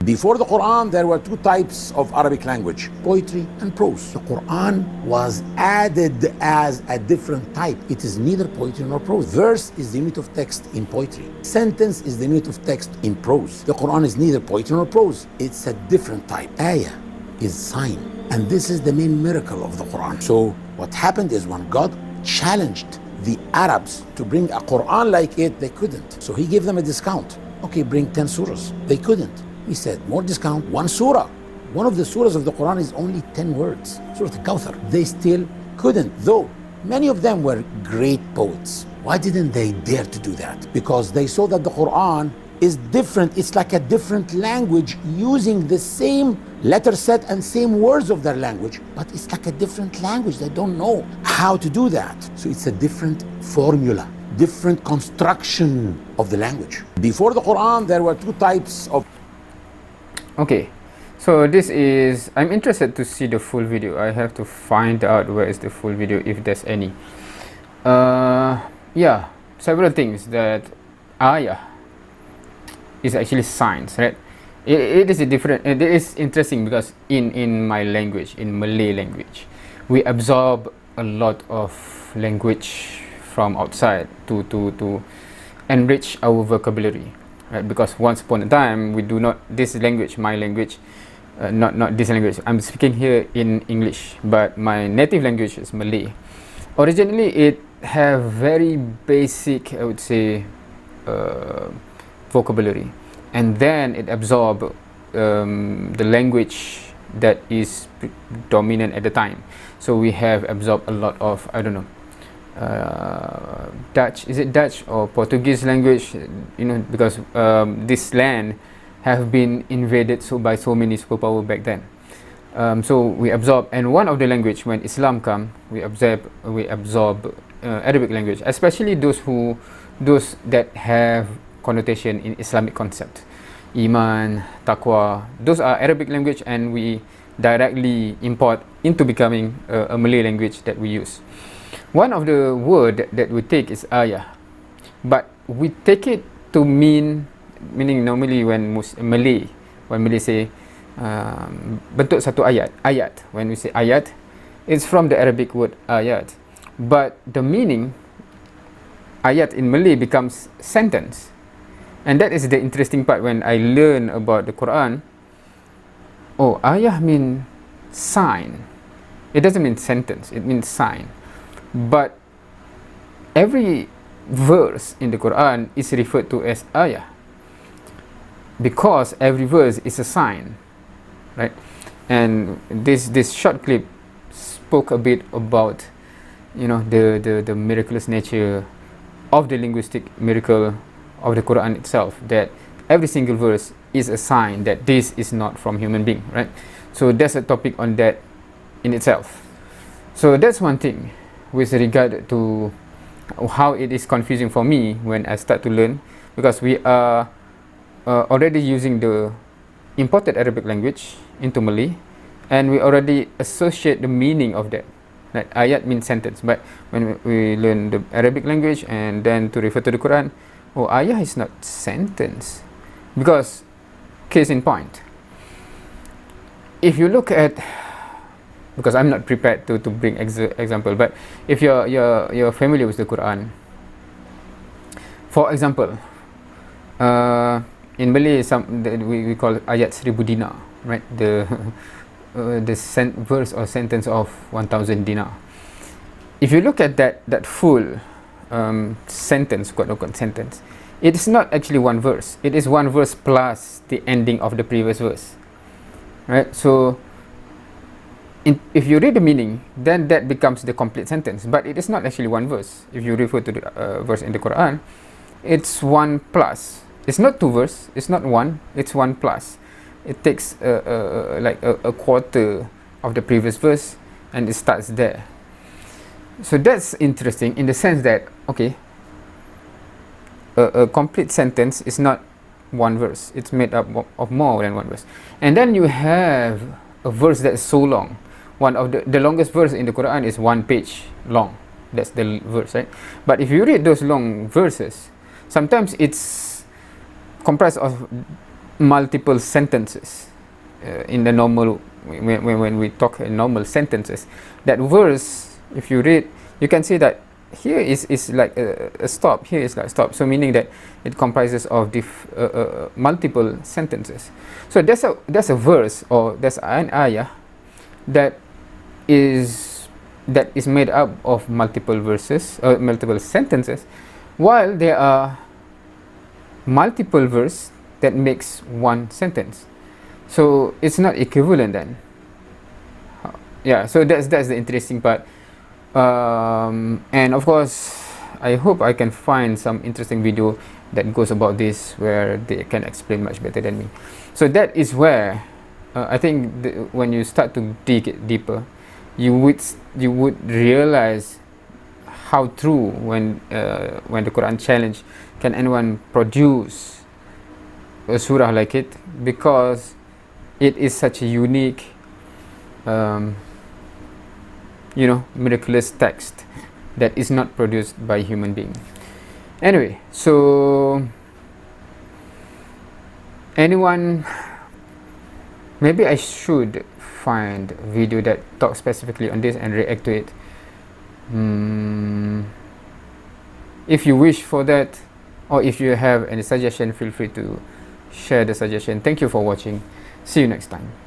Before the Quran, there were two types of Arabic language, poetry and prose. The Quran was added as a different type. It is neither poetry nor prose. Verse is the unit of text in poetry. Sentence is the unit of text in prose. The Quran is neither poetry nor prose. It's a different type. Ayah is sign. And this is the main miracle of the Quran. So what happened is when God challenged the Arabs to bring a Quran like it, they couldn't. So he gave them a discount. Okay, bring 10 surahs. They couldn't. He said, more discount, one surah. One of the surahs of the Quran is only 10 words. Surah Al-Kawthar. They still couldn't, though many of them were great poets. Why didn't they dare to do that? Because they saw that the Quran is different. It's like a different language using the same letter set and same words of their language, but it's like a different language. They don't know how to do that. So it's a different formula, different construction of the language. Before the Quran, there were two types of... Okay, so this is, I'm interested to see the full video. I have to find out where is the full video, if there's any. Yeah, several things that ayah is actually signs, right? It is a different, it is interesting because in my language, in Malay language, we absorb a lot of language from outside to enrich our vocabulary, right? Because once upon a time we do not, this language, my language, not this language, I'm speaking here in English, but my native language is Malay. Originally it have very basic, I would say, vocabulary, and then it absorbed the language that is dominant at the time. So we have absorbed a lot of, I don't know, Dutch, is it Dutch or Portuguese language, you know, because this land have been invaded by so many superpower back then. So we absorb, and one of the language when Islam come, we absorb Arabic language, especially those that have connotation in Islamic concept, iman, taqwa. Those are Arabic language, and we directly import into becoming a Malay language that we use. One of the word that we take is ayah, but we take it to meaning normally when Malay say bentuk satu ayat. When we say ayat, it's from the Arabic word ayat, but the meaning ayat in Malay becomes sentence. And that is the interesting part when I learn about the Quran. Oh, ayah mean sign. It doesn't mean sentence, it means sign. But every verse in the Quran is referred to as ayah, because every verse is a sign, right? And this short clip spoke a bit about, you know, the miraculous nature of the linguistic miracle of the Quran itself, that every single verse is a sign that this is not from human being, right? So that's a topic on that in itself. So that's one thing with regard to how it is confusing for me when I start to learn, because we are already using the imported Arabic language into Malay, and we already associate the meaning of that. Like ayat means sentence, but when we learn the Arabic language and then to refer to the Quran, oh, ayah is not sentence. Because, case in point, if you look at, because I'm not prepared to bring example, but if you're familiar with the Quran, for example, in Malay we call ayat 1000 dinar, right? The verse or sentence of 1000 dinar. If you look at that full sentence, quote-unquote sentence, it is not actually one verse. It is one verse plus the ending of the previous verse, right? So if you read the meaning, then that becomes the complete sentence, but it is not actually one verse. If you refer to the verse in the Quran, it's one plus. It's not two verse, it's not one, it's one plus. It takes like a quarter of the previous verse, and it starts there. So that's interesting in the sense that, okay, a complete sentence is not one verse, it's made up of more than one verse. And then you have a verse that is so long. One of the longest verse in the Quran is 1 page long. That's the verse, right? But if you read those long verses, sometimes it's comprised of multiple sentences in the normal, when we talk in normal sentences. That verse, if you read, you can see that here is like a stop, here is like stop, so meaning that it comprises of multiple sentences. So there's a verse, or there's an ayah that is made up of multiple verses or multiple sentences, while there are multiple verse that makes one sentence. So it's not equivalent then. Yeah, so that's the interesting part. And of course, I hope I can find some interesting video that goes about this, where they can explain much better than me. So that is where I think when you start to dig it deeper, you would realize how true when the Quran challenge, can anyone produce a surah like it, because it is such a unique miraculous text that is not produced by human being. Anyway, so anyone, maybe I should find a video that talks specifically on this and react to it. If you wish for that, or if you have any suggestion, feel free to share the suggestion. Thank you for watching. See you next time.